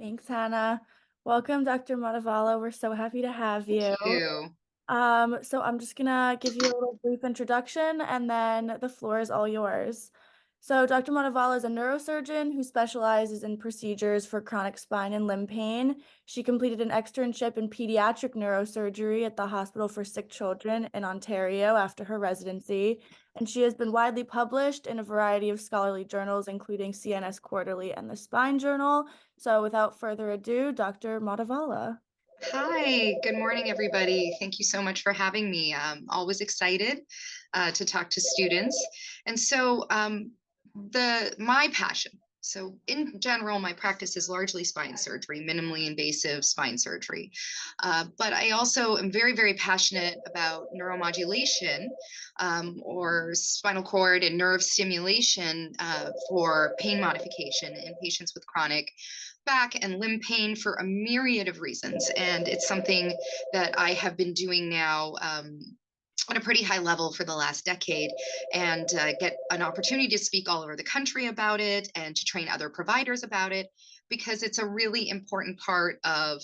Thanks, Hannah. Welcome, Dr. Motivala. We're so happy to have you. Thank you. So I'm just gonna give you a little brief introduction and then the floor is all yours. So Dr. Motivala is a neurosurgeon who specializes in procedures for chronic spine and limb pain. She completed an externship in pediatric neurosurgery at the Hospital for Sick Children in Ontario after her residency, and she has been widely published in a variety of scholarly journals, including CNS Quarterly and the Spine Journal. So without further ado, Dr. Motivala. Hi, good morning, everybody. Thank you so much for having me. Always excited to talk to students. And so my passion. So in general, my practice is largely spine surgery, minimally invasive spine surgery. But I also am very, very passionate about neuromodulation or spinal cord and nerve stimulation for pain modification in patients with chronic back and limb pain for a myriad of reasons. And it's something that I have been doing now at a pretty high level for the last decade, and get an opportunity to speak all over the country about it and to train other providers about it, because it's a really important part of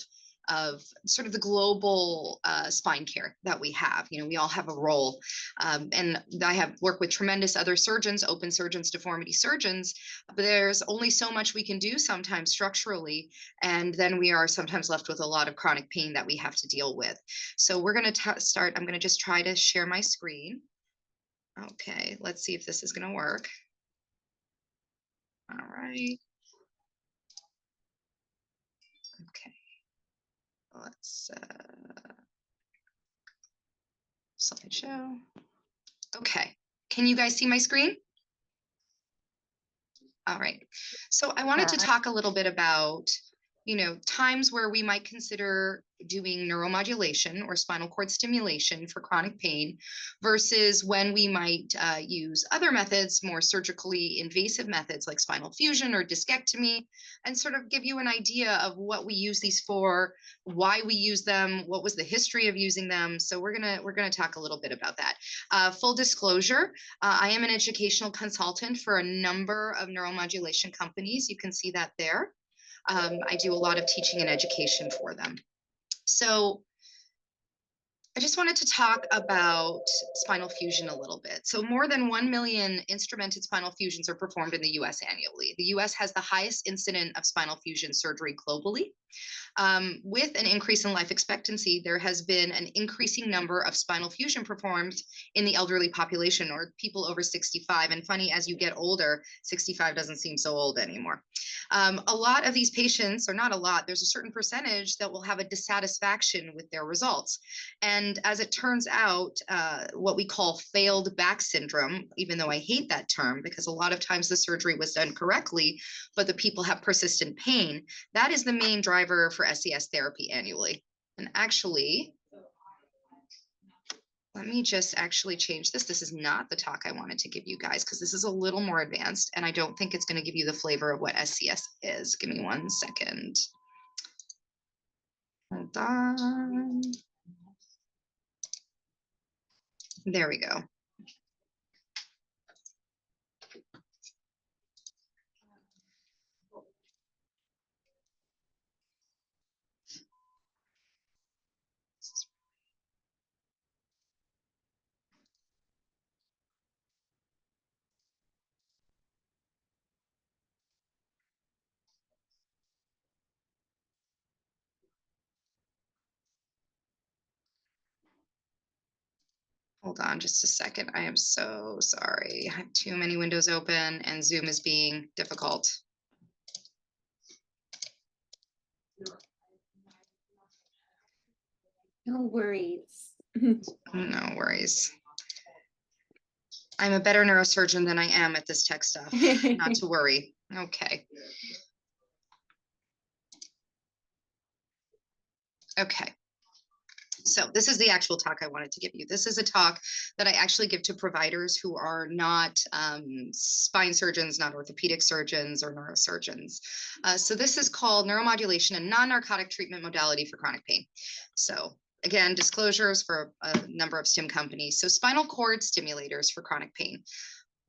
sort of the global spine care that we have. You know, we all have a role. And I have worked with tremendous other surgeons, open surgeons, deformity surgeons, but there's only so much we can do sometimes structurally. And then we are sometimes left with a lot of chronic pain that we have to deal with. So we're going to start. I'm going to just try to share my screen. Okay, let's see if this is going to work. All right. Okay. Let's slideshow. Okay, can you guys see my screen? All right. So I wanted to talk a little bit about, times where we might consider doing neuromodulation or spinal cord stimulation for chronic pain versus when we might use other methods, more surgically invasive methods like spinal fusion or discectomy, and sort of give you an idea of what we use these for, why we use them, what was the history of using them. So we're gonna talk a little bit about that. Full disclosure, I am an educational consultant for a number of neuromodulation companies. You can see that there. I do a lot of teaching and education for them. So I just wanted to talk about spinal fusion a little bit. So more than 1 million instrumented spinal fusions are performed in the US annually. The US has the highest incident of spinal fusion surgery globally. With an increase in life expectancy, there has been an increasing number of spinal fusion performed in the elderly population or people over 65. And funny, as you get older, 65 doesn't seem so old anymore. A lot of these patients, or not a lot, there's a certain percentage that will have a dissatisfaction with their results. And as it turns out, what we call failed back syndrome, even though I hate that term because a lot of times the surgery was done correctly, but the people have persistent pain, that is the main driver for SCS therapy annually. And actually, let me just actually change this. This is not the talk I wanted to give you guys because this is a little more advanced and I don't think it's going to give you the flavor of what SCS is. Give me 1 second. Hold on. There we go. Hold on just a second. I am so sorry. I have too many windows open and Zoom is being difficult. No worries. No worries. I'm a better neurosurgeon than I am at this tech stuff. Not to worry. Okay. Okay. So this is the actual talk I wanted to give you. This is a talk that I actually give to providers who are not spine surgeons, not orthopedic surgeons or neurosurgeons. So this is called Neuromodulation, a non-narcotic treatment modality for chronic pain. So again, disclosures for a number of stim companies. So spinal cord stimulators for chronic pain.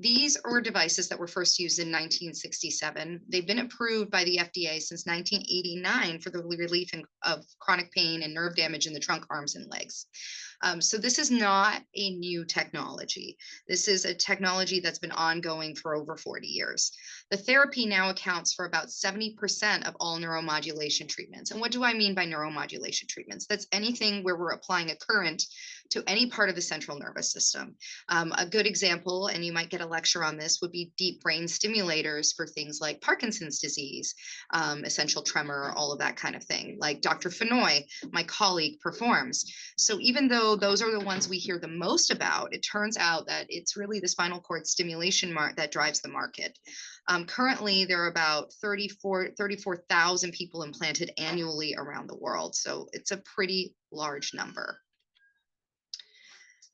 These are devices that were first used in 1967. They've been approved by the FDA since 1989 for the relief of chronic pain and nerve damage in the trunk, arms, and legs. So this is not a new technology. This is a technology that's been ongoing for over 40 years. The therapy now accounts for about 70% of all neuromodulation treatments. And what do I mean by neuromodulation treatments? That's anything where we're applying a current to any part of the central nervous system. A good example, and you might get a lecture on this, would be deep brain stimulators for things like Parkinson's disease, essential tremor, all of that kind of thing, like Dr. Fenoy, my colleague, performs. So even though those are the ones we hear the most about, it turns out that it's really the spinal cord stimulation that drives the market. Currently, there are about 34,000 people implanted annually around the world. So it's a pretty large number.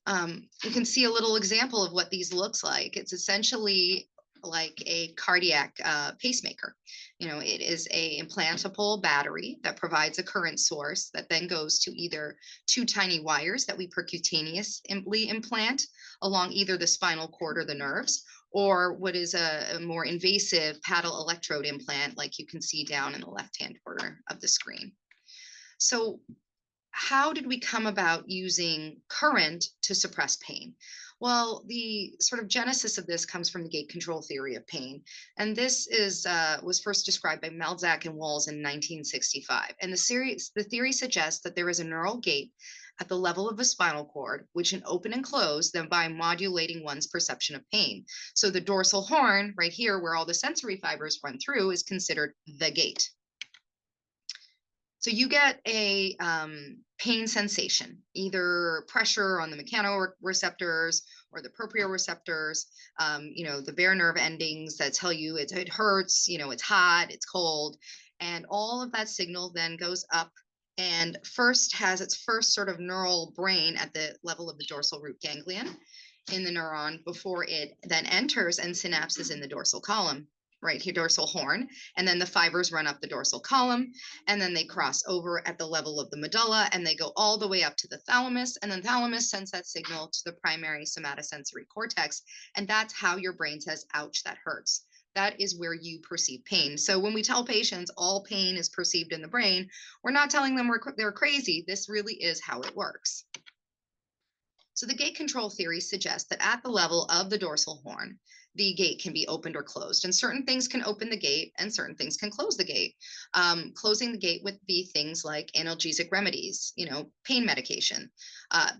You can see a little example of what these looks like. It's essentially like a cardiac pacemaker. It is a implantable battery that provides a current source that then goes to either two tiny wires that we percutaneously implant along either the spinal cord or the nerves, or what is a more invasive paddle electrode implant, like you can see down in the left-hand corner of the screen. So how did we come about using current to suppress pain? Well, the sort of genesis of this comes from the gate control theory of pain. And this was first described by Melzack and Walls in 1965. And the theory suggests that there is a neural gate at the level of the spinal cord, which can open and close then by modulating one's perception of pain. So the dorsal horn, right here, where all the sensory fibers run through, is considered the gate. So you get a pain sensation, either pressure on the mechanoreceptors or the proprioceptors, the bare nerve endings that tell you it hurts, it's hot, it's cold. And all of that signal then goes up and has its first sort of neural brain at the level of the dorsal root ganglion in the neuron before it then enters and synapses in the dorsal column. Right here, dorsal horn, and then the fibers run up the dorsal column, and then they cross over at the level of the medulla, and they go all the way up to the thalamus, and then thalamus sends that signal to the primary somatosensory cortex, and that's how your brain says, ouch, that hurts. That is where you perceive pain. So when we tell patients all pain is perceived in the brain, we're not telling them they're crazy. This really is how it works. So the gate control theory suggests that at the level of the dorsal horn, the gate can be opened or closed, and certain things can open the gate and certain things can close the gate. Closing the gate would be things like analgesic remedies, pain medication,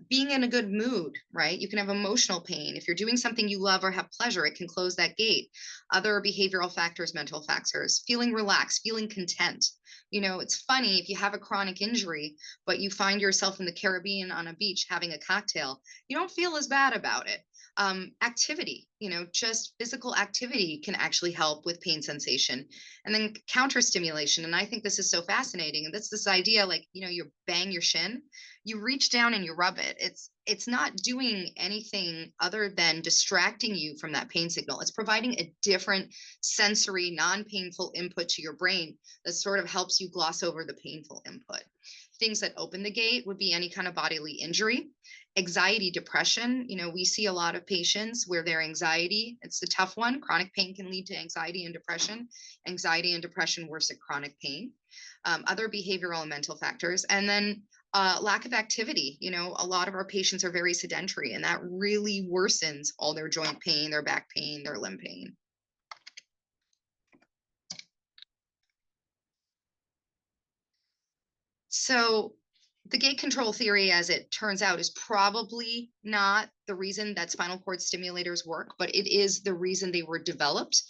being in a good mood, right? You can have emotional pain. If you're doing something you love or have pleasure, it can close that gate. Other behavioral factors, mental factors, feeling relaxed, feeling content. It's funny if you have a chronic injury, but you find yourself in the Caribbean on a beach having a cocktail, you don't feel as bad about it. Activity, just physical activity can actually help with pain sensation. And then counter stimulation. And I think this is so fascinating. And that's this idea, like, you bang your shin, you reach down and you rub it. It's not doing anything other than distracting you from that pain signal. It's providing a different sensory, non-painful input to your brain that sort of helps you gloss over the painful input. Things that open the gate would be any kind of bodily injury, anxiety, depression. We see a lot of patients where their anxiety, it's a tough one. Chronic pain can lead to anxiety and depression. Anxiety and depression worsen chronic pain. Other behavioral and mental factors. And then lack of activity. A lot of our patients are very sedentary, and that really worsens all their joint pain, their back pain, their limb pain. So the gate control theory, as it turns out, is probably not the reason that spinal cord stimulators work, but it is the reason they were developed.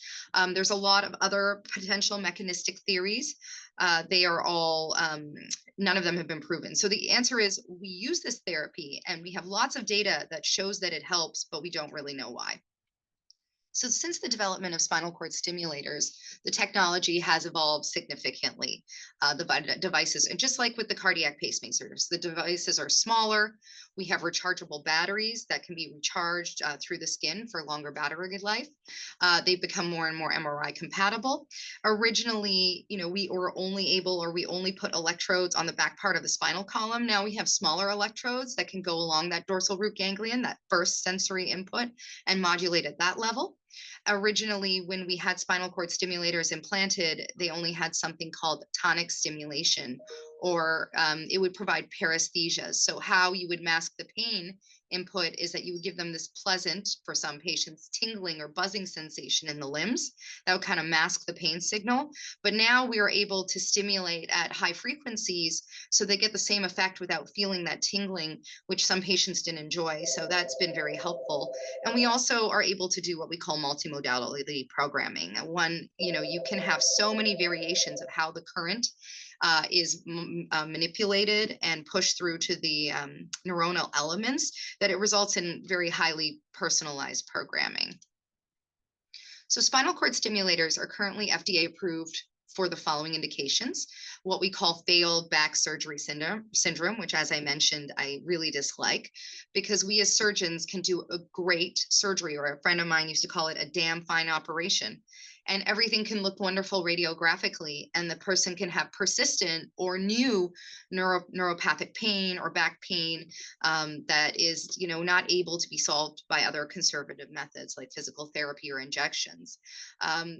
There's a lot of other potential mechanistic theories. They are all, none of them have been proven. So the answer is we use this therapy and we have lots of data that shows that it helps, but we don't really know why. So since the development of spinal cord stimulators, the technology has evolved significantly. Devices, and just like with the cardiac pacemakers, the devices are smaller. We have rechargeable batteries that can be recharged through the skin for longer battery life. They've become more and more MRI compatible. Originally, we were only able, or we only put electrodes on the back part of the spinal column. Now we have smaller electrodes that can go along that dorsal root ganglion, that first sensory input, and modulate at that level. Originally, when we had spinal cord stimulators implanted, they only had something called tonic stimulation, or it would provide paresthesias. So, how you would mask the pain input is that you would give them this pleasant, for some patients, tingling or buzzing sensation in the limbs that would kind of mask the pain signal. But now we are able to stimulate at high frequencies so they get the same effect without feeling that tingling, which some patients didn't enjoy. So, that's been very helpful. And we also are able to do what we call multimodality programming. One, you can have so many variations of how the current is manipulated and pushed through to the neuronal elements, that it results in very highly personalized programming. So spinal cord stimulators are currently FDA approved for the following indications: what we call failed back surgery syndrome, which, as I mentioned, I really dislike, because we as surgeons can do a great surgery, or a friend of mine used to call it a damn fine operation. And everything can look wonderful radiographically, and the person can have persistent or new neuropathic pain or back pain that is, not able to be solved by other conservative methods like physical therapy or injections.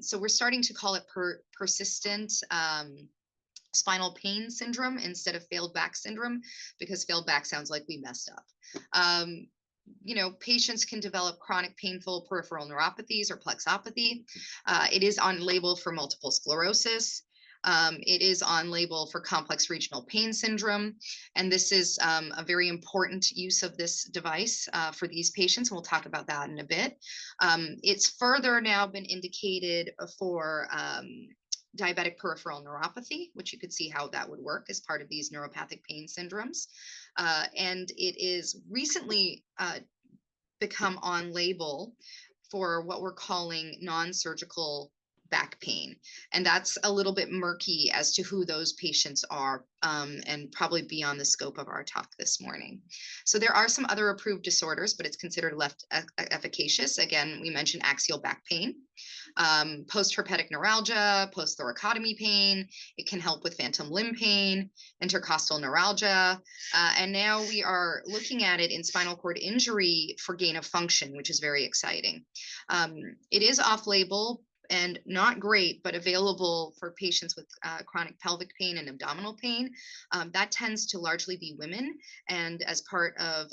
So we're starting to call it persistent spinal pain syndrome instead of failed back syndrome, because failed back sounds like we messed up. Patients can develop chronic painful peripheral neuropathies or plexopathy. It is on label for multiple sclerosis. It is on label for complex regional pain syndrome. And this is a very important use of this device for these patients. And we'll talk about that in a bit. It's further now been indicated for diabetic peripheral neuropathy, which you could see how that would work as part of these neuropathic pain syndromes. And it is recently become on label for what we're calling non-surgical back pain. And that's a little bit murky as to who those patients are, and probably beyond the scope of our talk this morning. So there are some other approved disorders, but it's considered less efficacious. Again, we mentioned axial back pain, post-herpetic neuralgia, post-thoracotomy pain. It can help with phantom limb pain, intercostal neuralgia. And now we are looking at it in spinal cord injury for gain of function, which is very exciting. It is off-label and not great, but available for patients with chronic pelvic pain and abdominal pain. That tends to largely be women. And as part of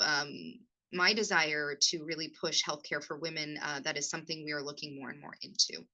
my desire to really push healthcare for women, that is something we are looking more and more into.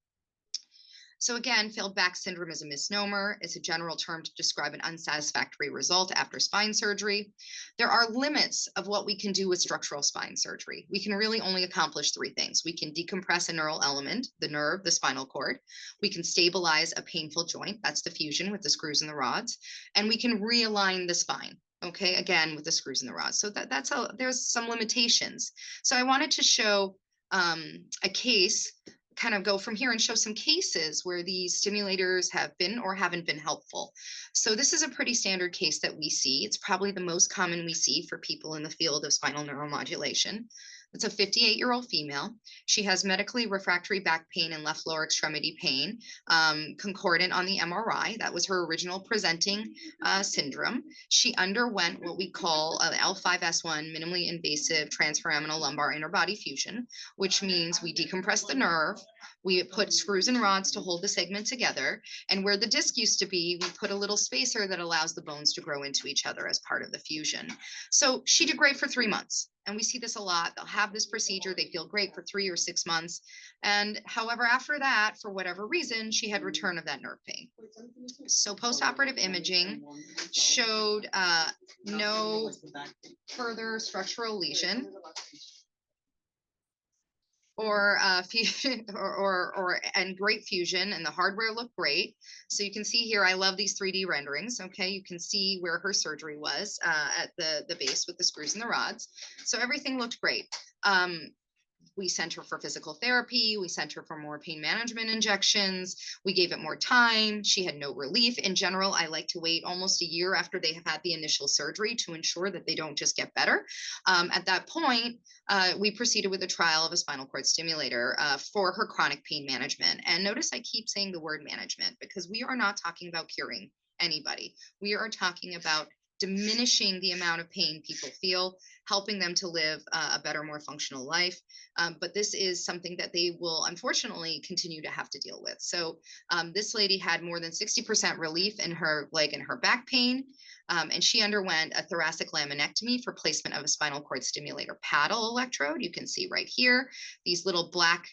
So again, failed back syndrome is a misnomer. It's a general term to describe an unsatisfactory result after spine surgery. There are limits of what we can do with structural spine surgery. We can really only accomplish three things. We can decompress a neural element, the nerve, the spinal cord. We can stabilize a painful joint, that's the fusion with the screws and the rods. And we can realign the spine. Okay, again, with the screws and the rods. So that's how there's some limitations. So I wanted to show a case, kind of go from here and show some cases where these stimulators have been or haven't been helpful. So this is a pretty standard case that we see. It's probably the most common we see for people in the field of spinal neuromodulation. It's a 58-year-old female. She has medically refractory back pain and left lower extremity pain, concordant on the MRI. That was her original presenting syndrome. She underwent what we call an L5S1 minimally invasive transforaminal lumbar interbody fusion, which means we decompress the nerve, we put screws and rods to hold the segment together, and where the disc used to be, we put a little spacer that allows the bones to grow into each other as part of the fusion. So she did great for 3 months. And we see this a lot. They'll have this procedure, they feel great for 3 or 6 months. And however, after that, for whatever reason, she had return of that nerve pain. So postoperative imaging showed no further structural lesion or fusion and great fusion, and the hardware looked great. So you can see here, I love these 3D renderings. Okay, you can see where her surgery was at the base with the screws and the rods. So everything looked great. We sent her for physical therapy. We sent her for more pain management injections. We gave it more time. She had no relief. In general, I like to wait almost a year after they have had the initial surgery to ensure that they don't just get better. At that point, we proceeded with a trial of a spinal cord stimulator for her chronic pain management. And notice I keep saying the word management because we are not talking about curing anybody. We are talking about diminishing the amount of pain people feel, helping them to live a better, more functional life. But this is something that they will unfortunately continue to have to deal with. So this lady had more than 60% relief in her leg and her back pain. And she underwent a thoracic laminectomy for placement of a spinal cord stimulator paddle electrode. You can see right here, these little black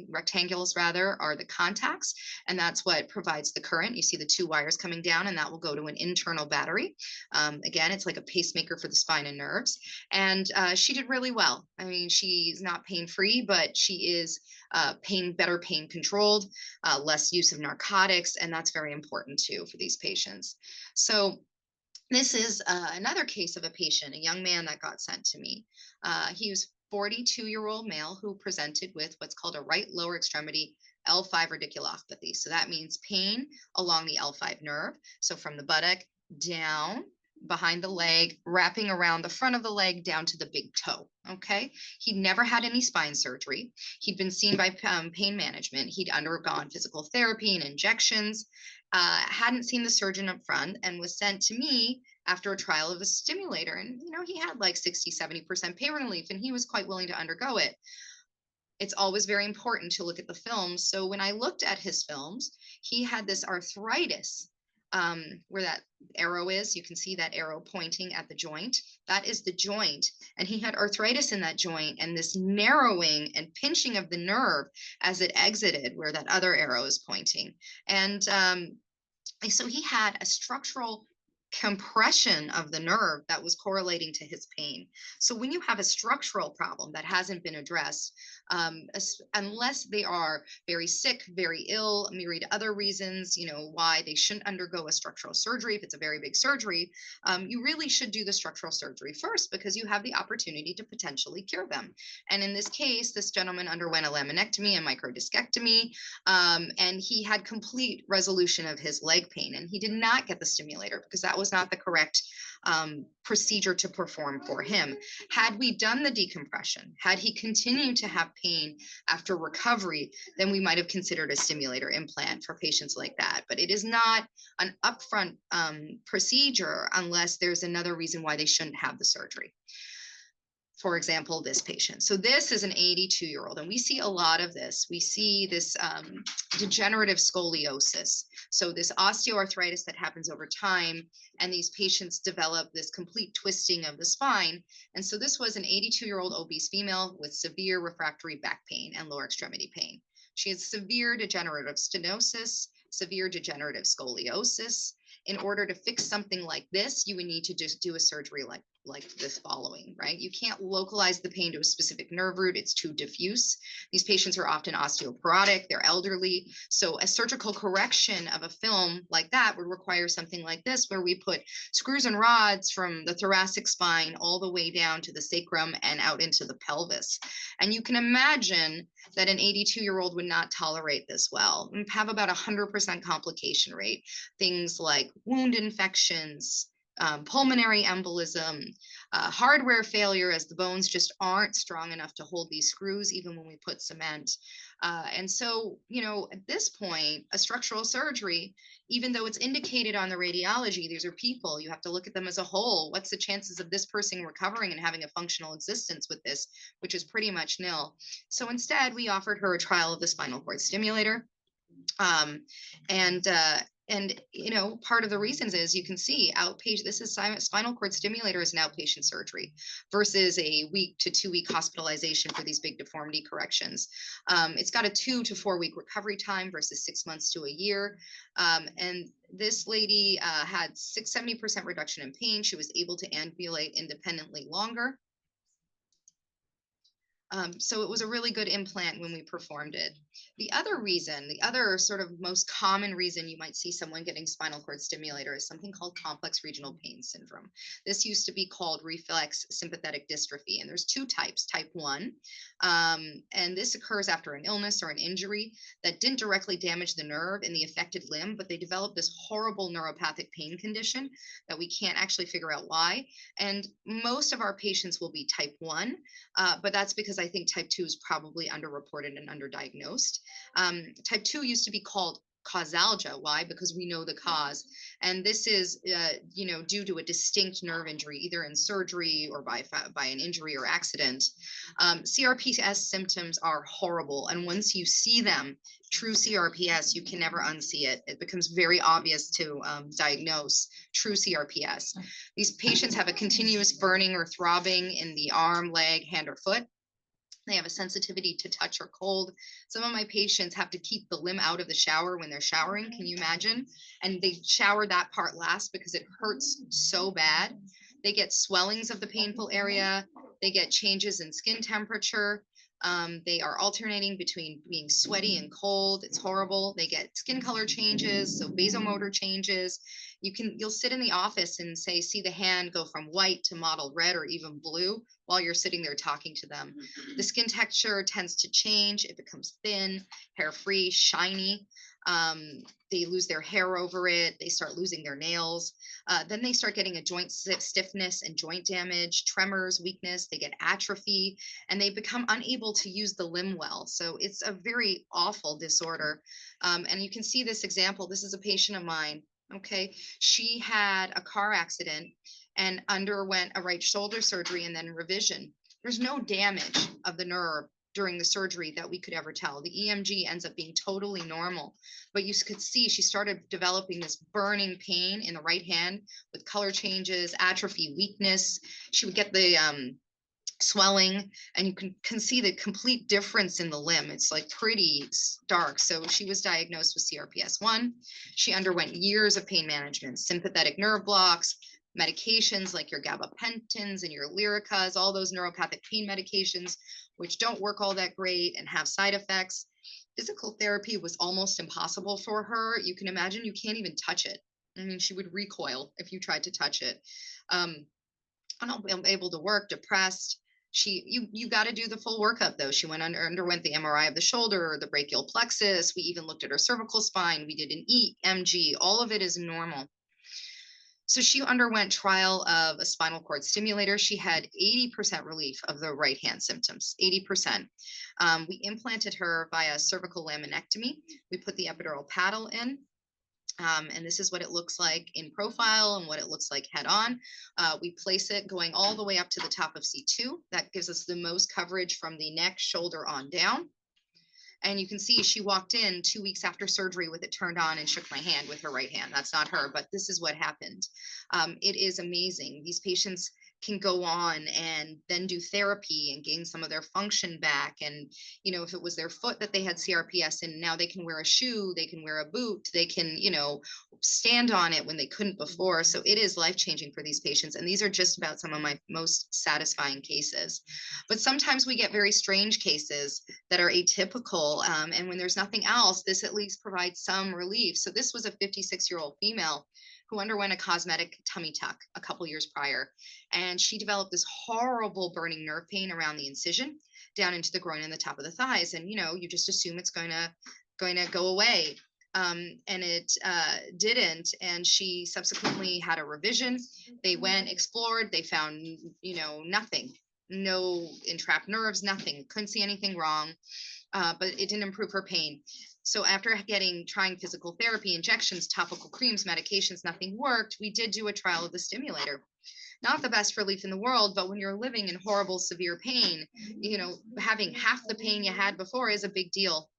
rectangles rather are the contacts, and that's what provides the current. You see the two wires coming down, and that will go to an internal battery. Again, it's like a pacemaker for the spine and nerves. And she did really well. I mean, she's not pain-free, but she is better pain controlled, less use of narcotics, and that's very important too for these patients. So this is another case of a patient, a young man that got sent to me. He was 42-year-old male who presented with what's called a right lower extremity L5 radiculopathy. So that means pain along the L5 nerve. So from the buttock down behind the leg, wrapping around the front of the leg down to the big toe. Okay. He'd never had any spine surgery. He'd been seen by pain management. He'd undergone physical therapy and injections, hadn't seen the surgeon up front, and was sent to me after a trial of a stimulator. And, he had like 60-70% pain relief, and he was quite willing to undergo it. It's always very important to look at the films. So when I looked at his films, he had this arthritis where that arrow is. You can see that arrow pointing at the joint. That is the joint. And he had arthritis in that joint and this narrowing and pinching of the nerve as it exited where that other arrow is pointing. And so he had a structural compression of the nerve that was correlating to his pain. So when you have a structural problem that hasn't been addressed, unless they are very sick, very ill, a myriad of other reasons, why they shouldn't undergo a structural surgery, if it's a very big surgery, you really should do the structural surgery first because you have the opportunity to potentially cure them. And in this case, this gentleman underwent a laminectomy and microdiscectomy, and he had complete resolution of his leg pain. And he did not get the stimulator because that was not the correct procedure to perform for him. Had we done the decompression, had he continued to have pain after recovery, then we might have considered a stimulator implant for patients like that. But it is not an upfront procedure unless there's another reason why they shouldn't have the surgery. For example, this patient. So this is an 82-year-old, and we see a lot of this. We see this degenerative scoliosis. So this osteoarthritis that happens over time, and these patients develop this complete twisting of the spine. And so this was an 82-year-old obese female with severe refractory back pain and lower extremity pain. She had severe degenerative stenosis, severe degenerative scoliosis. In order to fix something like this, you would need to just do a surgery like this following, right? You can't localize the pain to a specific nerve root. It's too diffuse. These patients are often osteoporotic, they're elderly. So a surgical correction of a film like that would require something like this, where we put screws and rods from the thoracic spine all the way down to the sacrum and out into the pelvis. And you can imagine that an 82-year-old would not tolerate this well and have about 100% complication rate. Things like wound infections, pulmonary embolism, hardware failure, as the bones just aren't strong enough to hold these screws, even when we put cement. And so, at this point, a structural surgery, even though it's indicated on the radiology, these are people, you have to look at them as a whole. What's the chances of this person recovering and having a functional existence with this, which is pretty much nil. So instead, we offered her a trial of the spinal cord stimulator. And part of the reasons is you can see outpatient, this is spinal cord stimulator is an outpatient surgery versus a 1 to 2 week hospitalization for these big deformity corrections. It's got a 2 to 4 week recovery time versus 6 months to a year. And this lady had 70% reduction in pain. She was able to ambulate independently longer. So it was a really good implant when we performed it. The other reason, the other sort of most common reason you might see someone getting spinal cord stimulator is something called complex regional pain syndrome. This used to be called reflex sympathetic dystrophy, and there's two types. Type 1, and this occurs after an illness or an injury that didn't directly damage the nerve in the affected limb, but they developed this horrible neuropathic pain condition that we can't actually figure out why. And most of our patients will be type 1, but that's because I think type 2 is probably underreported and underdiagnosed. Type 2 used to be called causalgia. Why? Because we know the cause. And this is, due to a distinct nerve injury, either in surgery or by an injury or accident. CRPS symptoms are horrible. And once you see them, true CRPS, you can never unsee it. It becomes very obvious to diagnose true CRPS. These patients have a continuous burning or throbbing in the arm, leg, hand, or foot. They have a sensitivity to touch or cold. Some of my patients have to keep the limb out of the shower when they're showering. Can you imagine? And they shower that part last because it hurts so bad. They get swellings of the painful area. They get changes in skin temperature. They are alternating between being sweaty and cold. It's horrible. They get skin color changes, so vasomotor changes. You'll sit in the office and see the hand go from white to mottled red or even blue while you're sitting there talking to them. The skin texture tends to change. It becomes thin, hair-free, shiny. They lose their hair over it. They start losing their nails. Then they start getting a joint stiffness and joint damage, tremors, weakness. They get atrophy, and they become unable to use the limb well. So it's a very awful disorder. And you can see this example. This is a patient of mine. Okay, she had a car accident and underwent a right shoulder surgery and then revision. There's no damage of the nerve during the surgery that we could ever tell. The EMG ends up being totally normal, but you could see she started developing this burning pain in the right hand with color changes, atrophy, weakness. She would get the swelling, and you can see the complete difference in the limb. It's like pretty stark. So she was diagnosed with CRPS1. She underwent years of pain management, sympathetic nerve blocks, medications like your gabapentins and your Lyricas, all those neuropathic pain medications, which don't work all that great and have side effects. Physical therapy was almost impossible for her. You can imagine you can't even touch it. I mean, she would recoil if you tried to touch it. Unable to work, depressed. You got to do the full workup though. She underwent the MRI of the shoulder, the brachial plexus. We even looked at her cervical spine. We did an EMG. All of it is normal. So she underwent trial of a spinal cord stimulator. She had 80% relief of the right hand symptoms, 80%. We implanted her via cervical laminectomy. We put the epidural paddle in. And this is what it looks like in profile and what it looks like head on. We place it going all the way up to the top of C2. That gives us the most coverage from the neck, shoulder on down. And you can see she walked in 2 weeks after surgery with it turned on and shook my hand with her right hand. That's not her, but this is what happened. It is amazing. These patients can go on and then do therapy and gain some of their function back. And, if it was their foot that they had CRPS in, now they can wear a shoe, they can wear a boot, they can, stand on it when they couldn't before. So it is life-changing for these patients. And these are just about some of my most satisfying cases. But sometimes we get very strange cases that are atypical. And when there's nothing else, this at least provides some relief. So this was a 56-year-old female who underwent a cosmetic tummy tuck a couple years prior. And she developed this horrible burning nerve pain around the incision down into the groin and the top of the thighs. And, you just assume it's going to go away. And it didn't. And she subsequently had a revision. They went, explored, they found, nothing, no entrapped nerves, nothing, couldn't see anything wrong. But it didn't improve her pain. So after trying physical therapy, injections, topical creams, medications, nothing worked. We did do a trial of the stimulator. Not the best relief in the world, but when you're living in horrible, severe pain, having half the pain you had before is a big deal.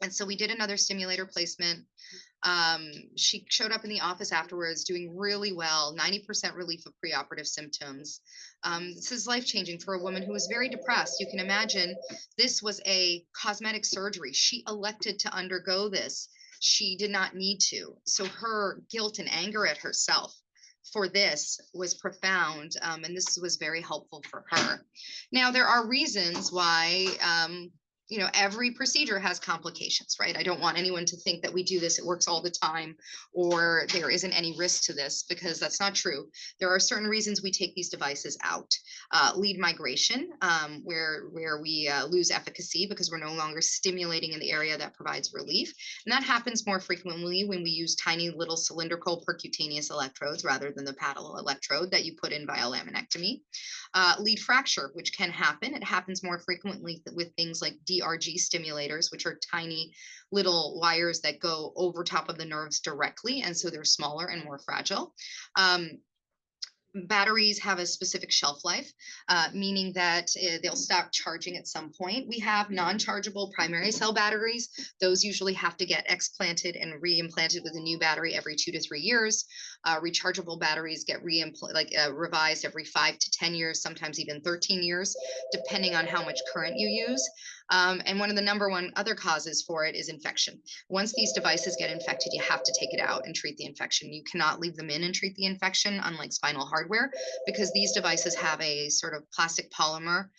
And so we did another stimulator placement. She showed up in the office afterwards doing really well, 90% relief of preoperative symptoms. This is life-changing for a woman who was very depressed. You can imagine this was a cosmetic surgery. She elected to undergo this. She did not need to. So her guilt and anger at herself for this was profound, and this was very helpful for her. Now, there are reasons why every procedure has complications, right? I don't want anyone to think that we do this, it works all the time, or there isn't any risk to this, because that's not true. There are certain reasons we take these devices out. Lead migration, where we lose efficacy because we're no longer stimulating in the area that provides relief. And that happens more frequently when we use tiny little cylindrical percutaneous electrodes rather than the paddle electrode that you put in via laminectomy. Lead fracture, which can happen. It happens more frequently with things like DRG stimulators, which are tiny little wires that go over top of the nerves directly, and so they're smaller and more fragile. Batteries have a specific shelf life, meaning that they'll stop charging at some point. We have non-chargeable primary cell batteries. Those usually have to get explanted and reimplanted with a new battery every 2 to 3 years. Rechargeable batteries get revised every 5 to 10 years, sometimes even 13 years, depending on how much current you use. And one of the number one other causes for it is infection. Once these devices get infected, you have to take it out and treat the infection. You cannot leave them in and treat the infection, unlike spinal hardware, because these devices have a sort of plastic polymer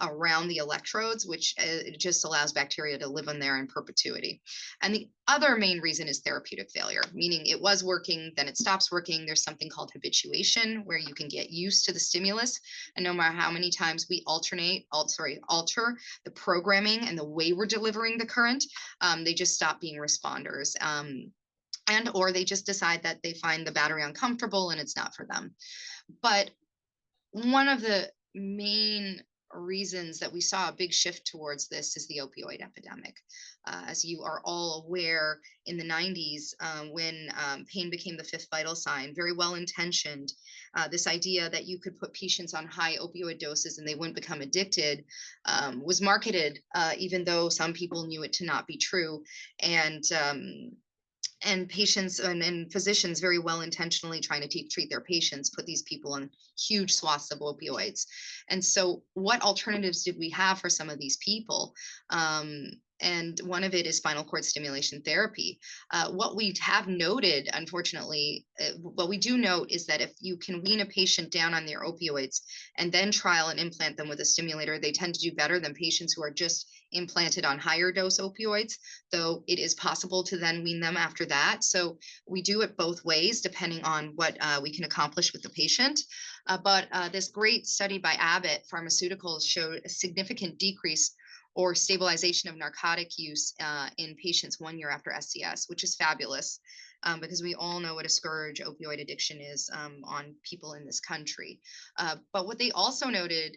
around the electrodes, which it just allows bacteria to live in there in perpetuity. And the other main reason is therapeutic failure, meaning it was working, then it stops working. There's something called habituation, where you can get used to the stimulus, and no matter how many times we alter the programming and the way we're delivering the current, they just stop being responders. And or they just decide that they find the battery uncomfortable and it's not for them. But one of the main reasons that we saw a big shift towards this is the opioid epidemic. As you are all aware, in the 90s, when pain became the fifth vital sign, very well intentioned, this idea that you could put patients on high opioid doses and they wouldn't become addicted was marketed, even though some people knew it to not be true. And patients and physicians, very well intentionally trying to treat their patients, put these people on huge swaths of opioids. And so what alternatives did we have for some of these people? And one of it is spinal cord stimulation therapy. What we have noted, unfortunately, what we do note is that if you can wean a patient down on their opioids and then trial and implant them with a stimulator, they tend to do better than patients who are just implanted on higher dose opioids, though it is possible to then wean them after that. So we do it both ways, depending on what we can accomplish with the patient. But this great study by Abbott Pharmaceuticals showed a significant decrease or stabilization of narcotic use in patients 1 year after SCS, which is fabulous, because we all know what a scourge opioid addiction is on people in this country. But what they also noted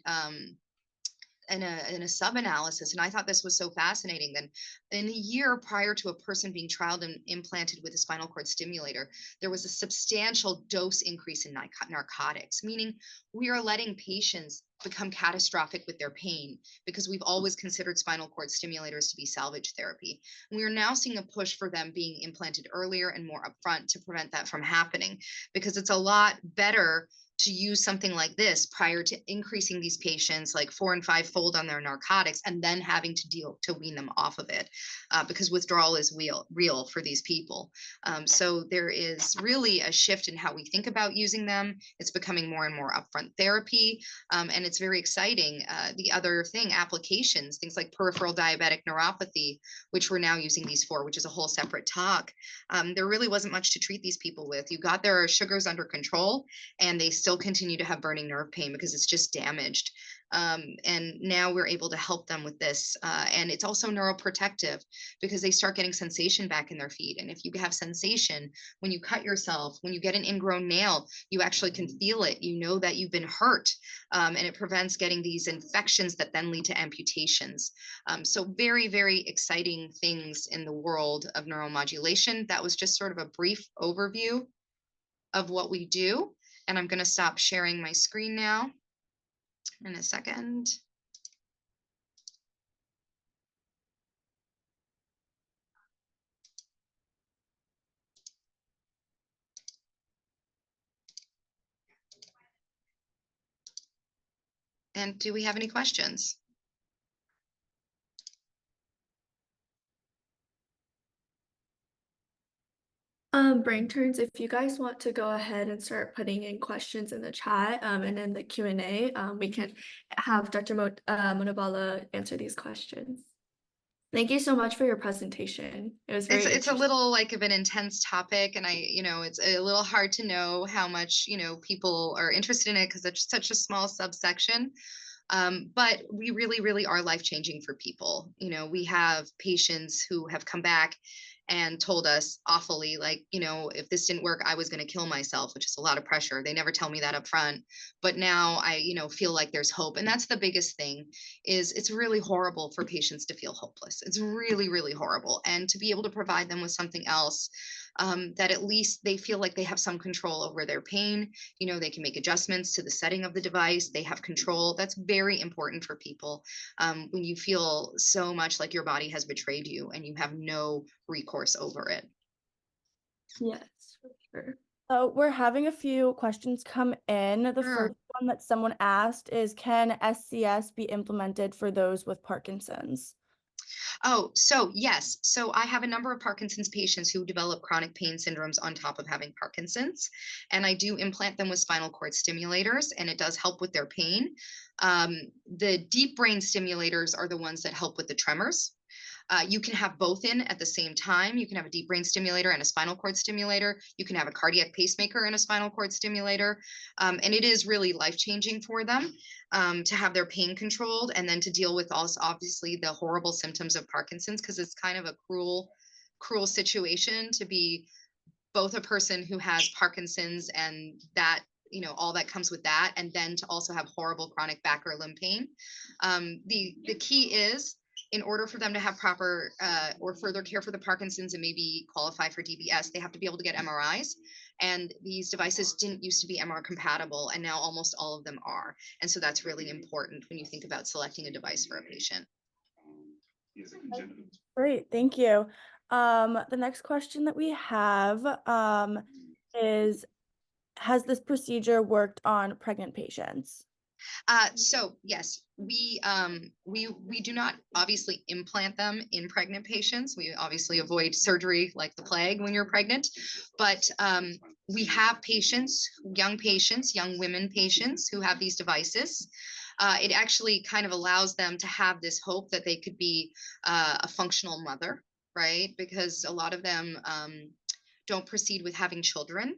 in a sub-analysis, and I thought this was so fascinating, then in a year prior to a person being trialed and implanted with a spinal cord stimulator, there was a substantial dose increase in narcotics, meaning we are letting patients become catastrophic with their pain, because we've always considered spinal cord stimulators to be salvage therapy. We are now seeing a push for them being implanted earlier and more upfront to prevent that from happening, because it's a lot better to use something like this prior to increasing these patients like 4 and 5 fold on their narcotics and then having to wean them off of it, because withdrawal is real for these people. So there is really a shift in how we think about using them. It's becoming more and more upfront therapy, and it's very exciting. The other thing, applications, things like peripheral diabetic neuropathy, which we're now using these for, which is a whole separate talk. There really wasn't much to treat these people with. You got their sugars under control, and they still continue to have burning nerve pain because it's just damaged. And now we're able to help them with this. And it's also neuroprotective, because they start getting sensation back in their feet. And if you have sensation when you cut yourself, when you get an ingrown nail, you actually can feel it. You know that you've been hurt, and it prevents getting these infections that then lead to amputations. So very, very exciting things in the world of neuromodulation. That was just sort of a brief overview of what we do. And I'm going to stop sharing my screen now in a second. And do we have any questions? Brain turns, if you guys want to go ahead and start putting in questions in the chat, and in the Q&A, we can have Dr. Motivala answer these questions. Thank you so much for your presentation. It was very It's a interesting. little like of an intense topic, and it's a little hard to know how much, people are interested in it because it's such a small subsection. But we really, really are life changing for people. We have patients who have come back and told us awfully, like, if this didn't work, I was going to kill myself, which is a lot of pressure. They never tell me that up front. But now I, feel like there's hope. And that's the biggest thing is it's really horrible for patients to feel hopeless. It's really, really horrible. And to be able to provide them with something else that at least they feel like they have some control over their pain. They can make adjustments to the setting of the device. They have control. That's very important for people when you feel so much like your body has betrayed you and you have no recourse over it. Yes, for sure. So we're having a few questions come in. The Sure. first one that someone asked is, can SCS be implemented for those with Parkinson's? Oh, so yes. So I have a number of Parkinson's patients who develop chronic pain syndromes on top of having Parkinson's. And I do implant them with spinal cord stimulators, and it does help with their pain. The deep brain stimulators are the ones that help with the tremors. You can have both in at the same time. You can have a deep brain stimulator and a spinal cord stimulator. You can have a cardiac pacemaker and a spinal cord stimulator. And it is really life changing for them to have their pain controlled and then to deal with also, obviously, the horrible symptoms of Parkinson's, because it's kind of a cruel situation to be both a person who has Parkinson's and that all that comes with that, and then to also have horrible chronic back or limb pain. The key is, in order for them to have proper or further care for the Parkinson's and maybe qualify for DBS, they have to be able to get MRIs. And these devices didn't used to be MR compatible, and now almost all of them are. And so that's really important when you think about selecting a device for a patient. Great, thank you. The next question that we have is, has this procedure worked on pregnant patients? So yes, we do not obviously implant them in pregnant patients. We obviously avoid surgery like the plague when you're pregnant, but we have patients, young women patients who have these devices. It actually kind of allows them to have this hope that they could be a functional mother, right? Because a lot of them don't proceed with having children,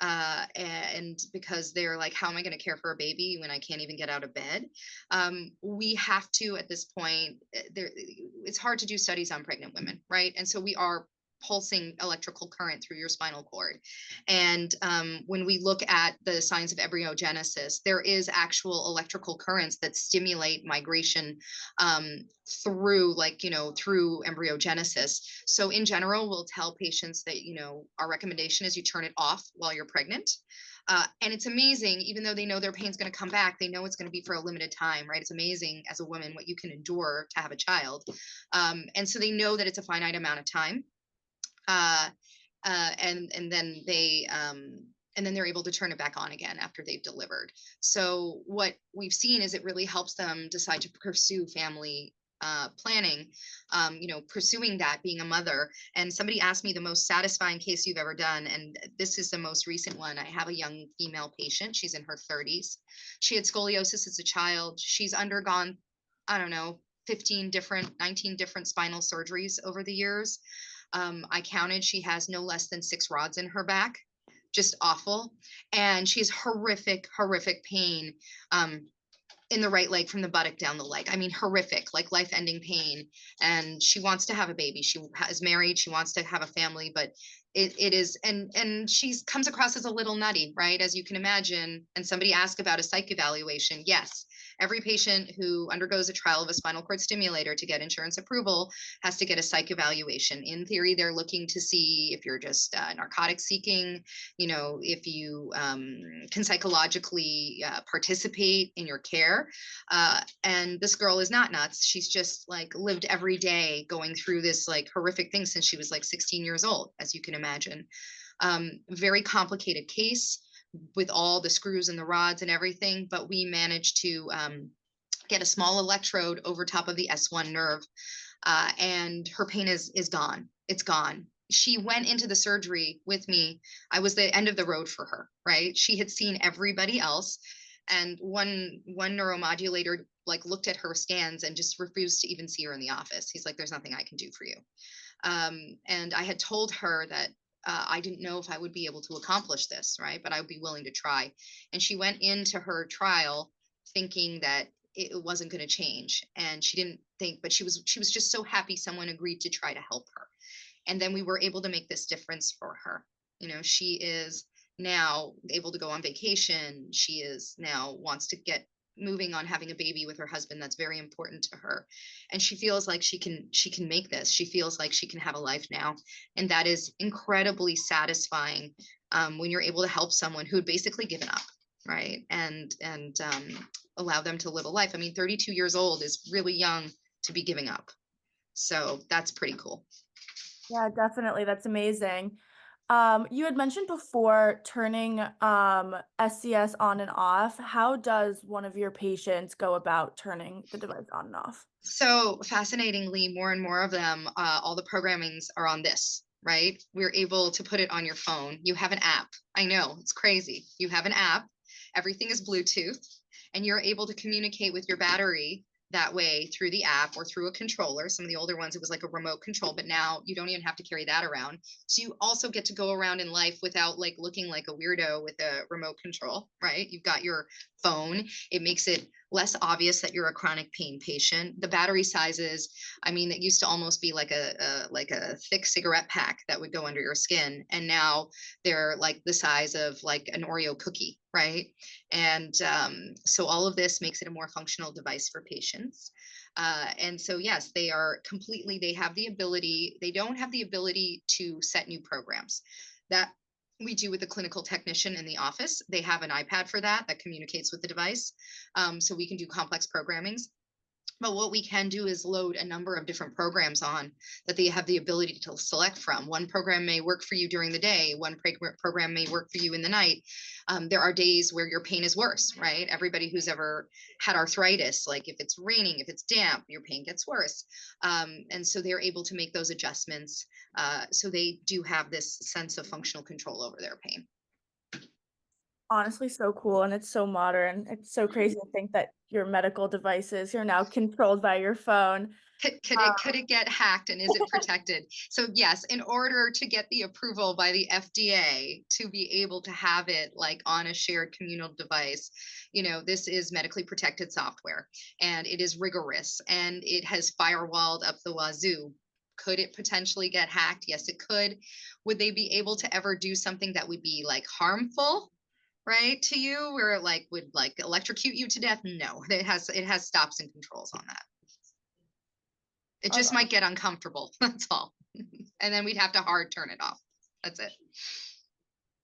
and because they're like, how am I going to care for a baby when I can't even get out of bed? We have to, at this point, it's hard to do studies on pregnant women, right? And so we are pulsing electrical current through your spinal cord. And when we look at the signs of embryogenesis, there is actual electrical currents that stimulate migration through, through embryogenesis. So in general, we'll tell patients that, our recommendation is you turn it off while you're pregnant. And it's amazing, even though they know their pain's going to come back, they know it's going to be for a limited time, right? It's amazing as a woman what you can endure to have a child. And so they know that it's a finite amount of time. And then they're able to turn it back on again after they've delivered. So what we've seen is it really helps them decide to pursue family planning, pursuing that, being a mother. And somebody asked me the most satisfying case you've ever done, and this is the most recent one. I have a young female patient. She's in her 30s. She had scoliosis as a child. She's undergone, I don't know, 19 different spinal surgeries over the years. I counted, she has no less than 6 rods in her back, just awful. And she has horrific pain in the right leg from the buttock down the leg. I mean, horrific, like life-ending pain. And she wants to have a baby. She is married. She wants to have a family, but it is, and she comes across as a little nutty, right? As you can imagine. And somebody asked about a psych evaluation. Yes, every patient who undergoes a trial of a spinal cord stimulator to get insurance approval has to get a psych evaluation. In theory, they're looking to see if you're just narcotic seeking, if you can psychologically participate in your care. And this girl is not nuts. She's just like lived every day going through this like horrific thing since she was like 16 years old, as you can imagine. Very complicated case with all the screws and the rods and everything, but we managed to get a small electrode over top of the S1 nerve, and her pain is gone. It's gone. she went into the surgery with me. I was the end of the road for her, right? She had seen everybody else. And one neuromodulator like looked at her scans and just refused to even see her in the office. He's like, there's nothing I can do for you. And I had told her that I didn't know if I would be able to accomplish this, right? But I would be willing to try. And she went into her trial thinking that it wasn't going to change, and she didn't think, but she was just so happy someone agreed to try to help her. And then we were able to make this difference for her. She is now able to go on vacation. She is now wants to get moving on having a baby with her husband. That's very important to her, and she feels like she can make this. She feels like she can have a life now, and that is incredibly satisfying, when you're able to help someone who had basically given up, right? And allow them to live a life. I mean, 32 years old is really young to be giving up, so that's pretty cool. Yeah, definitely. That's amazing. You had mentioned before turning SCS on and off. How does one of your patients go about turning the device on and off? So fascinatingly, more and more of them, all the programmings are on this, right? We're able to put it on your phone. You have an app. I know, it's crazy. You have an app, everything is Bluetooth, and you're able to communicate with your battery that way through the app or through a controller. Some of the older ones, it was like a remote control, but now you don't even have to carry that around. So you also get to go around in life without like looking like a weirdo with a remote control, right? You've got your phone. It makes it less obvious that you're a chronic pain patient. The battery sizes, I mean, it used to almost be like a thick cigarette pack that would go under your skin, and now they're like the size of like an Oreo cookie, right? And so all of this makes it a more functional device for patients. And so yes, they have the ability. They don't have the ability to set new programs. That we do with the clinical technician in the office. They have an iPad for that communicates with the device. So we can do complex programmings. But what we can do is load a number of different programs on that they have the ability to select from. One program may work for you during the day. One program may work for you in the night. There are days where your pain is worse, right? Everybody who's ever had arthritis, like if it's raining, if it's damp, your pain gets worse. And so they're able to make those adjustments. So they do have this sense of functional control over their pain. Honestly, so cool, and it's so modern. It's so crazy to think that your medical devices are now controlled by your phone. Could it get hacked, and is it protected? So yes, in order to get the approval by the FDA to be able to have it like on a shared communal device, this is medically protected software, and it is rigorous, and it has firewalled up the wazoo. Could it potentially get hacked? Yes, it could. Would they be able to ever do something that would be like harmful, right, to you, where it like would like electrocute you to death? No, it has stops and controls on that. It just might get uncomfortable. That's all. And then we'd have to hard turn it off. That's it.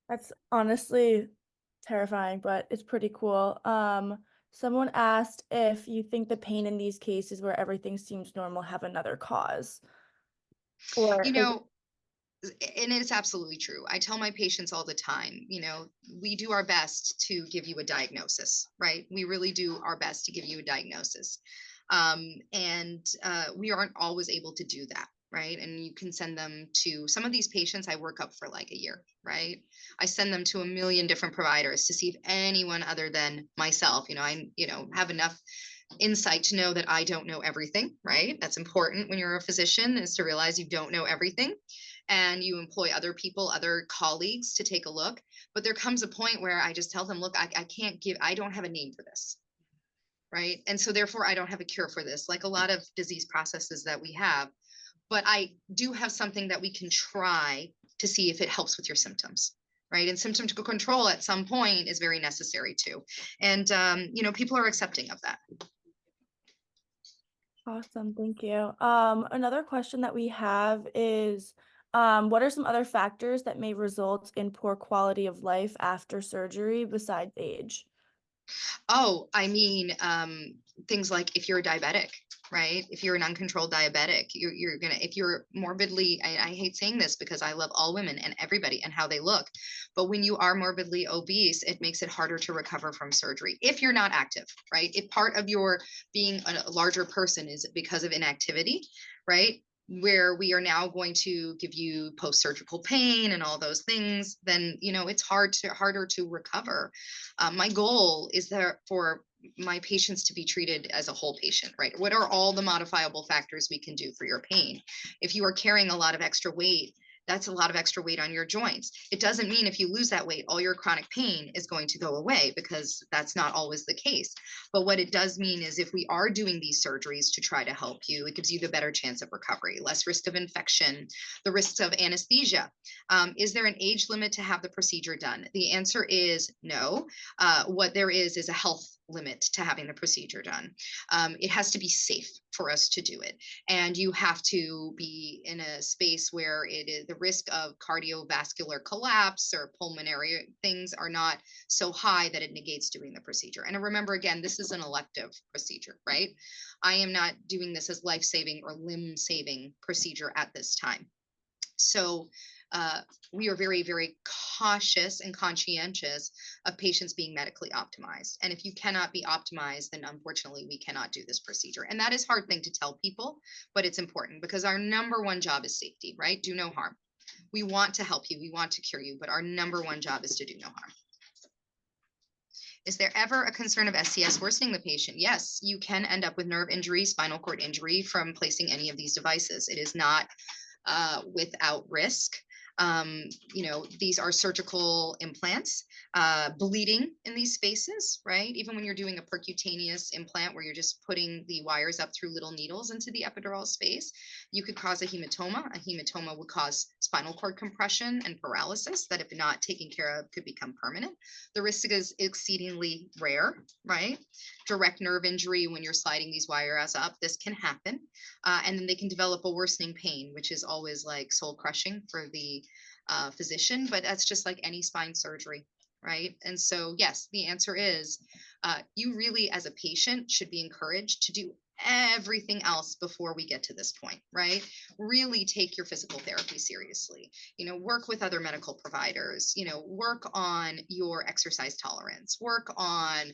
That's honestly terrifying, but it's pretty cool. Someone asked if you think the pain in these cases where everything seems normal have another cause. Or And it's absolutely true. I tell my patients all the time, we do our best to give you a diagnosis, right? We really do our best to give you a diagnosis. And we aren't always able to do that, right? And you can send them to some of these patients I work up for like a year, right? I send them to a million different providers to see if anyone other than myself, I have enough insight to know that I don't know everything, right? That's important when you're a physician, is to realize you don't know everything, and you employ other people, other colleagues to take a look. But there comes a point where I just tell them, look, I don't have a name for this, right? And so therefore I don't have a cure for this, like a lot of disease processes that we have. But I do have something that we can try to see if it helps with your symptoms, right? And symptom control at some point is very necessary too. And, people are accepting of that. awesome, thank you. Another question that we have is, what are some other factors that may result in poor quality of life after surgery besides age? Oh, I mean, things like if you're a diabetic, right? If you're an uncontrolled diabetic, you're gonna, if you're morbidly, I hate saying this because I love all women and everybody and how they look, but when you are morbidly obese, it makes it harder to recover from surgery if you're not active, right? If part of your being a larger person is because of inactivity, right? where we are now going to give you post-surgical pain and all those things, then it's harder to recover. My goal is that for my patients to be treated as a whole patient, right? What are all the modifiable factors we can do for your pain? If you are carrying a lot of extra weight, that's a lot of extra weight on your joints. It doesn't mean if you lose that weight, all your chronic pain is going to go away, because that's not always the case. But what it does mean is if we are doing these surgeries to try to help you, it gives you the better chance of recovery, less risk of infection, the risks of anesthesia. Is there an age limit to have the procedure done? The answer is no. What there is a health limit to having the procedure done. It has to be safe for us to do it. And you have to be in a space where it is the risk of cardiovascular collapse or pulmonary things are not so high that it negates doing the procedure. And remember, again, this is an elective procedure, right? I am not doing this as life-saving or limb-saving procedure at this time. So we are very, very cautious and conscientious of patients being medically optimized. And if you cannot be optimized, then unfortunately we cannot do this procedure. And that is a hard thing to tell people, but it's important because our number one job is safety, right? Do no harm. We want to help you, we want to cure you, but our number one job is to do no harm. Is there ever a concern of SCS worsening the patient? Yes, you can end up with nerve injury, spinal cord injury from placing any of these devices. It is not without risk. These are surgical implants, bleeding in these spaces, right? Even when you're doing a percutaneous implant where you're just putting the wires up through little needles into the epidural space, you could cause a hematoma. A hematoma would cause spinal cord compression and paralysis that, if not taken care of, could become permanent. The risk is exceedingly rare, right? Direct nerve injury when you're sliding these wires up, this can happen. And then they can develop a worsening pain, which is always like soul crushing for the physician, but that's just like any spine surgery, right? And so, yes, the answer is you really, as a patient, should be encouraged to do everything else before we get to this point, right? Really take your physical therapy seriously. Work with other medical providers, work on your exercise tolerance, work on,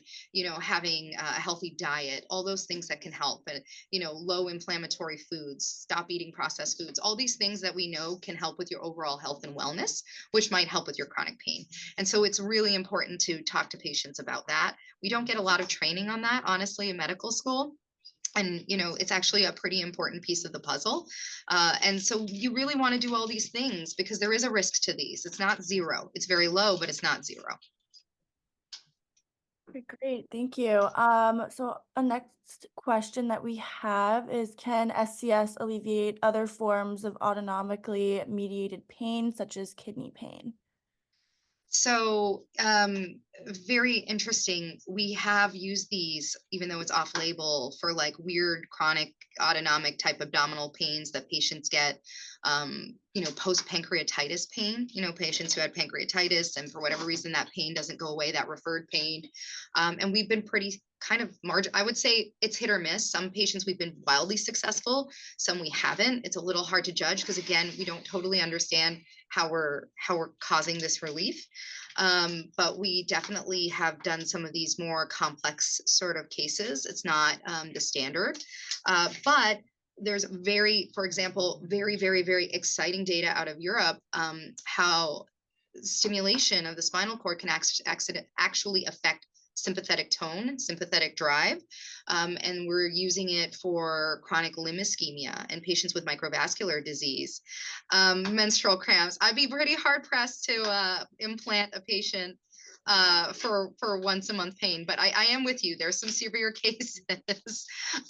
having a healthy diet, all those things that can help. And, low inflammatory foods, stop eating processed foods, all these things that we know can help with your overall health and wellness, which might help with your chronic pain. And so it's really important to talk to patients about that. We don't get a lot of training on that, honestly, in medical school. And, it's actually a pretty important piece of the puzzle. And so you really want to do all these things because there is a risk to these. It's not zero. It's very low, but it's not zero. Okay, great, thank you. So a next question that we have is, can SCS alleviate other forms of autonomically mediated pain, such as kidney pain? So very interesting. We have used these, even though it's off label, for like weird chronic autonomic type abdominal pains that patients get, post pancreatitis pain, patients who had pancreatitis and for whatever reason that pain doesn't go away, that referred pain. And we've been pretty kind of I would say it's hit or miss. Some patients we've been wildly successful, some we haven't. It's a little hard to judge because, again, we don't totally understand how we're causing this relief. But we definitely have done some of these more complex sort of cases. It's not the standard, but there's for example, very, very, very exciting data out of Europe, how stimulation of the spinal cord can actually affect sympathetic tone, sympathetic drive. And we're using it for chronic limb ischemia and patients with microvascular disease, menstrual cramps. I'd be pretty hard pressed to implant a patient for once a month pain, but I am with you. There's some severe cases.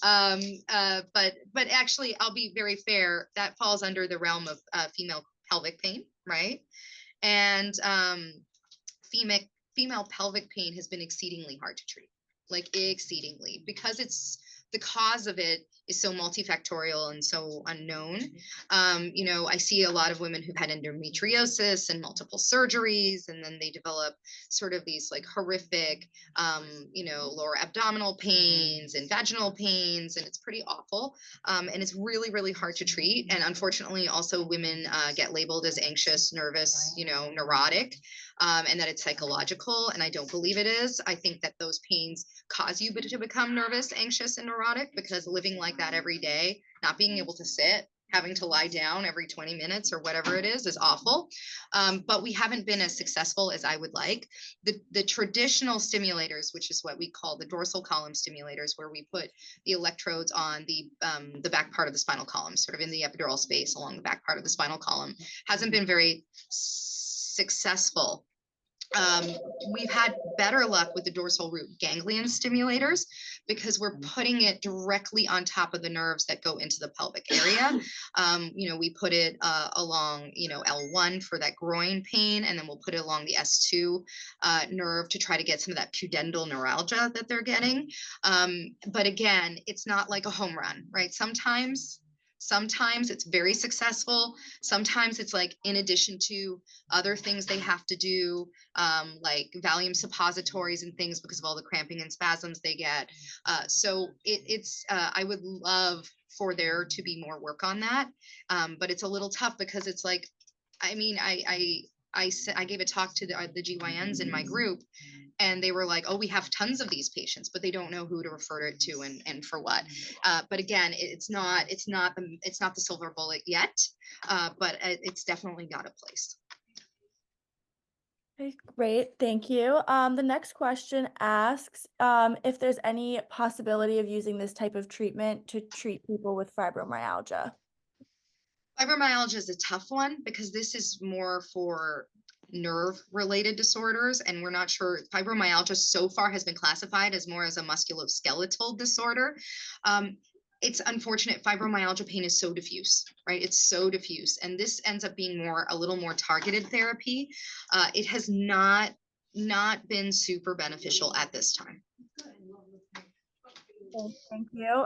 But actually, I'll be very fair. That falls under the realm of female pelvic pain, right? And female pelvic pain has been exceedingly hard to treat, like exceedingly, because the cause of it is so multifactorial and so unknown. I see a lot of women who've had endometriosis and multiple surgeries, and then they develop sort of these like horrific, lower abdominal pains and vaginal pains, and it's pretty awful. And it's really, really hard to treat. And unfortunately, also women get labeled as anxious, nervous, neurotic, and that it's psychological. And I don't believe it is. I think that those pains cause you to become nervous, anxious, and neurotic, because living like that every day, not being able to sit, having to lie down every 20 minutes or whatever it is awful. But we haven't been as successful as I would like. The traditional stimulators, which is what we call the dorsal column stimulators, where we put the electrodes on the back part of the spinal column, sort of in the epidural space along the back part of the spinal column, hasn't been very successful. We've had better luck with the dorsal root ganglion stimulators because we're putting it directly on top of the nerves that go into the pelvic area. We put it along, L1 for that groin pain, and then we'll put it along the S2 nerve to try to get some of that pudendal neuralgia that they're getting. But again, it's not like a home run, right? Sometimes it's very successful. Sometimes it's like in addition to other things they have to do, like Valium suppositories and things because of all the cramping and spasms they get. So I would love for there to be more work on that. But it's a little tough because it's like, I mean, I gave a talk to the GYNs in my group, and they were like, oh, we have tons of these patients, but they don't know who to refer it to and for what. But again, it's not the silver bullet yet, but it's definitely got a place. Okay, great, thank you. The next question asks if there's any possibility of using this type of treatment to treat people with fibromyalgia. Fibromyalgia is a tough one because this is more for nerve related disorders, and we're not sure. Fibromyalgia so far has been classified as more as a musculoskeletal disorder. It's unfortunate. Fibromyalgia pain is so diffuse, right? It's so diffuse, and this ends up being a little more targeted therapy. It has not been super beneficial at this time. Okay, thank you.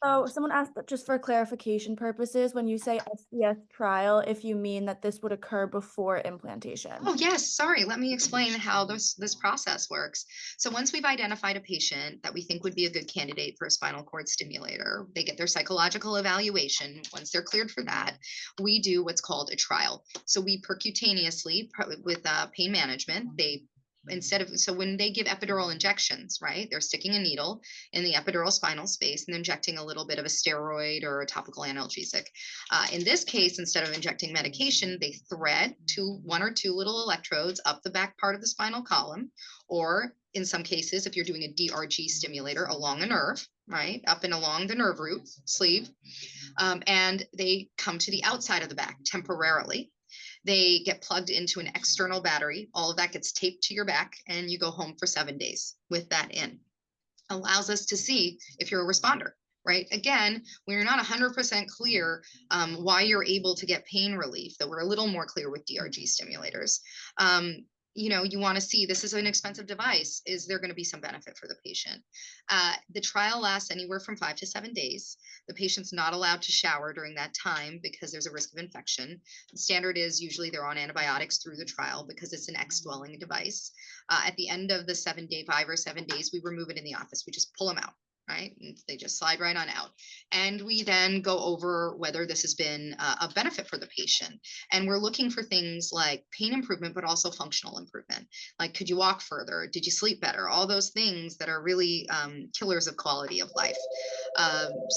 So someone asked that just for clarification purposes, when you say SDS trial, if you mean that this would occur before implantation. Oh, yes. Sorry. Let me explain how this process works. So once we've identified a patient that we think would be a good candidate for a spinal cord stimulator, they get their psychological evaluation. Once they're cleared for that, we do what's called a trial. So we percutaneously, with pain management, so when they give epidural injections, right, they're sticking a needle in the epidural spinal space and injecting a little bit of a steroid or a topical analgesic. In this case, instead of injecting medication, they thread one or two little electrodes up the back part of the spinal column, or in some cases, if you're doing a DRG stimulator along a nerve, right, up and along the nerve root sleeve, and they come to the outside of the back temporarily. They get plugged into an external battery. All of that gets taped to your back, and you go home for 7 days with that in. Allows us to see if you're a responder, right? Again, when you're not 100% clear why you're able to get pain relief, that we're a little more clear with DRG stimulators. You want to see, this is an expensive device. Is there going to be some benefit for the patient? The trial lasts anywhere from 5 to 7 days. The patient's not allowed to shower during that time because there's a risk of infection. The standard is usually they're on antibiotics through the trial because it's an X-dwelling device. At the end of the 5 or 7 days, we remove it in the office. We just pull them out. Right? And they just slide right on out. And we then go over whether this has been a benefit for the patient. And we're looking for things like pain improvement, but also functional improvement. Like, could you walk further? Did you sleep better? All those things that are really killers of quality of life.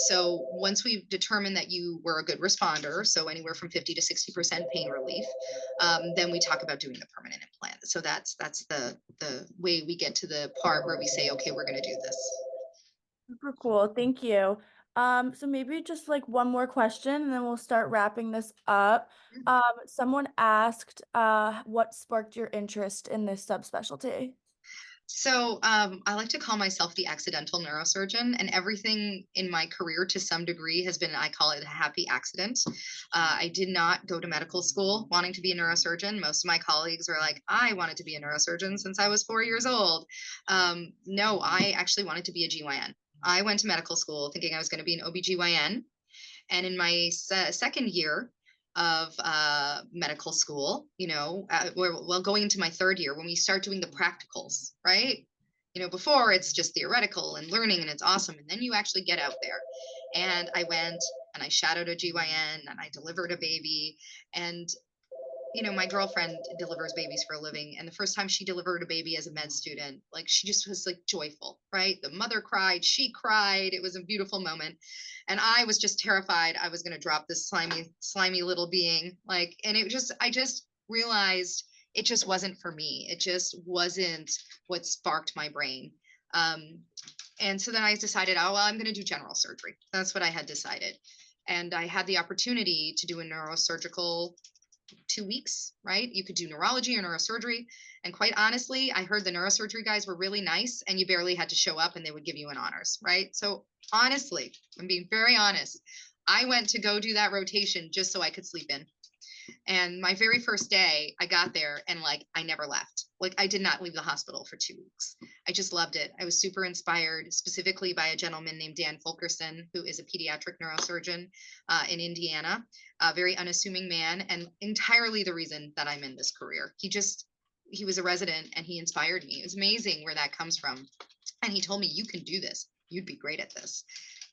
So once we've determined that you were a good responder, so anywhere from 50 to 60% pain relief, then we talk about doing the permanent implant. So that's the way we get to the part where we say, okay, we're going to do this. Super cool, thank you. So maybe just like one more question and then we'll start wrapping this up. Someone asked what sparked your interest in this subspecialty? So I like to call myself the accidental neurosurgeon, and everything in my career to some degree has been, I call it a happy accident. I did not go to medical school wanting to be a neurosurgeon. Most of my colleagues were like, I wanted to be a neurosurgeon since I was 4 years old. No, I actually wanted to be a GYN. I went to medical school thinking I was going to be an OB/GYN. And in my second year of medical school, going into my third year, when we start doing the practicals, right? Before it's just theoretical and learning and it's awesome. And then you actually get out there. And I went and I shadowed a GYN and I delivered a baby. And my girlfriend delivers babies for a living, and the first time she delivered a baby as a med student, like she just was like joyful, right? The mother cried, she cried. It was a beautiful moment. And I was just terrified I was going to drop this slimy little being. Like, and I just realized it just wasn't for me. It just wasn't what sparked my brain. And so then I decided, oh, well, I'm going to do general surgery. That's what I had decided. And I had the opportunity to do a neurosurgical 2 weeks, right? You could do neurology or neurosurgery. And quite honestly, I heard the neurosurgery guys were really nice and you barely had to show up and they would give you an honors, right? So honestly, I'm being very honest. I went to go do that rotation just so I could sleep in. And my very first day, I got there and like I never left. Like I did not leave the hospital for 2 weeks. I just loved it. I was super inspired, specifically by a gentleman named Dan Fulkerson, who is a pediatric neurosurgeon in Indiana, a very unassuming man, and entirely the reason that I'm in this career. He was a resident and he inspired me. It was amazing where that comes from. And he told me, you can do this. You'd be great at this.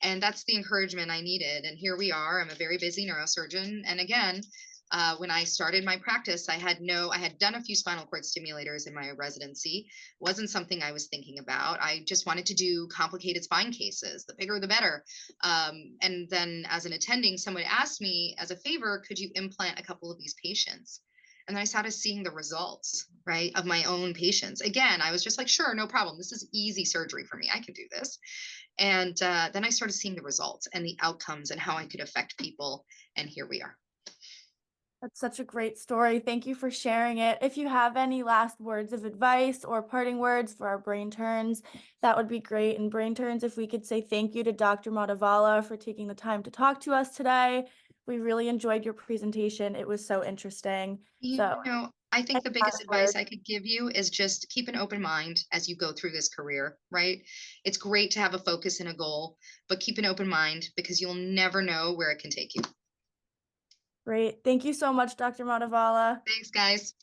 And that's the encouragement I needed. And here we are. I'm a very busy neurosurgeon. And again, when I started my practice, I had done a few spinal cord stimulators in my residency. Wasn't something I was thinking about. I just wanted to do complicated spine cases. The bigger, the better. And then as an attending, someone asked me as a favor, could you implant a couple of these patients? And then I started seeing the results, right, of my own patients. Again, I was just like, sure, no problem. This is easy surgery for me. I can do this. And then I started seeing the results and the outcomes and how I could affect people. And here we are. That's such a great story. Thank you for sharing it. If you have any last words of advice or parting words for our brain turns, that would be great. And brain turns, if we could say thank you to Dr. Motivala for taking the time to talk to us today. We really enjoyed your presentation. It was so interesting. I think the biggest last advice words? I could give you is just keep an open mind as you go through this career, right? It's great to have a focus and a goal, but keep an open mind because you'll never know where it can take you. Great. Thank you so much, Dr. Motivala. Thanks, guys.